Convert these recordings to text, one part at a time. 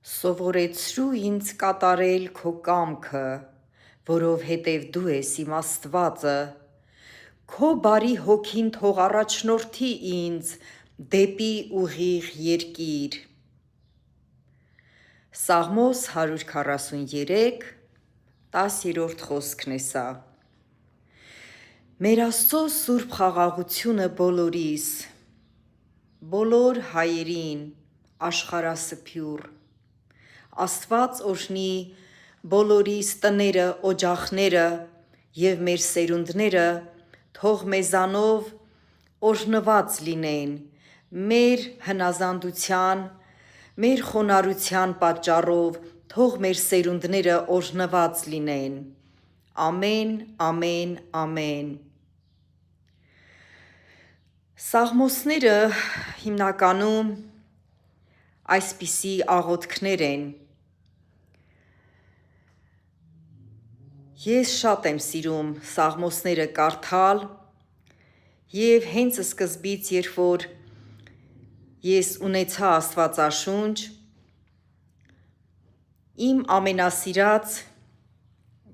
Սովորեցրու ինձ կատարել քո կամքը, որովհետև դու ես իմ Աստվածը, քո բարի հոգին թող առաջնորդի ինձ դեպի ուղիղ երկիր։ Սաղմոս 143, 10-րդ խոսքն է սա։ Մեր Աստծո սուրբ խաղաղությունը բոլորիս, բոլոր հայերին, աշխարհասփյուռ, Աստված օրհնի բոլորիս տները, օջախները և մեր սերունդները թող մեզանով օրհնված լինեն, մեր հնազանդության, մեր խոնարհության պատճառով թող մեր սերունդները օրհնված լինեն։ Ամեն, ամեն, ամեն։ Սաղմոսները հիմնականում այսպիսի աղոթքներ են։ Ես շատ եմ սիրում սաղմոսները կարդալ և հենց սկզբից, երբ որ ես ունեցա Աստվածաշունչ, իմ ամենասիրած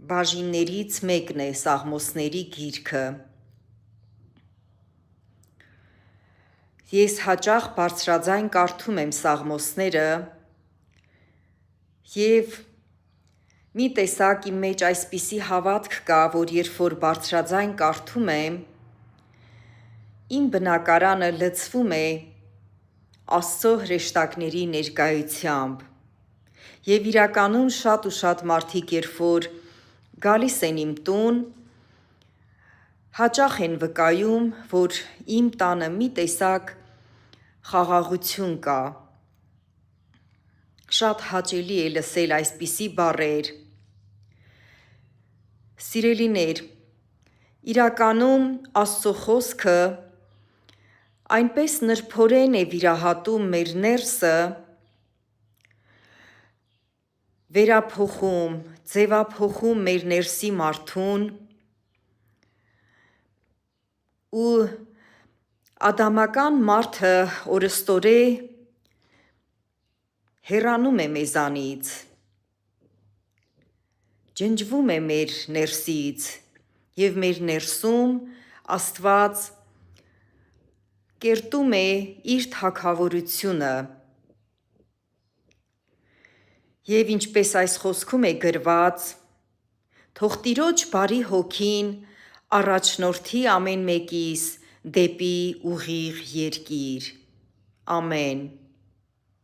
բաժիններից մեկն է Սաղմոսների գիրքը։ Ես հաճախ բարձրաձայն կարդում եմ սաղմոսները և մի տեսակ իմ մեջ այսպիսի հավատք կա, որ երբ որ բարձրաձայն կարդում եմ, իմ բնակարանը լցվում է Աստծո հրեշտակների ներկայությամբ և իրականում շատ ու շատ մարդիկ, երբ որ գալիս են իմ տուն, հաճախ են վկայում, որ իմ տանը մի տեսակ խաղաղություն կա։ Շատ հաճելի է լսել այսպիսի բառեր։ Սիրելիներ, իրականում Աստծո խոսքը այնպես նրբորեն է վիրահատում մեր ներսը, վերափոխում, ձևափոխում մեր ներսի մարդուն ու ադամական մարդը օրըստօրե հեռանում է մեզանից, ջնջվում է մեր ներսից և մեր ներսում Աստված կերտում է իր թագավորությունը։ Եվ ինչպես այս խոսքում է գրված, թող Տիրոջ բարի հոգին առաջնորդի ամեն մեկիս դեպի ուղիղ երկիր։ Ամեն։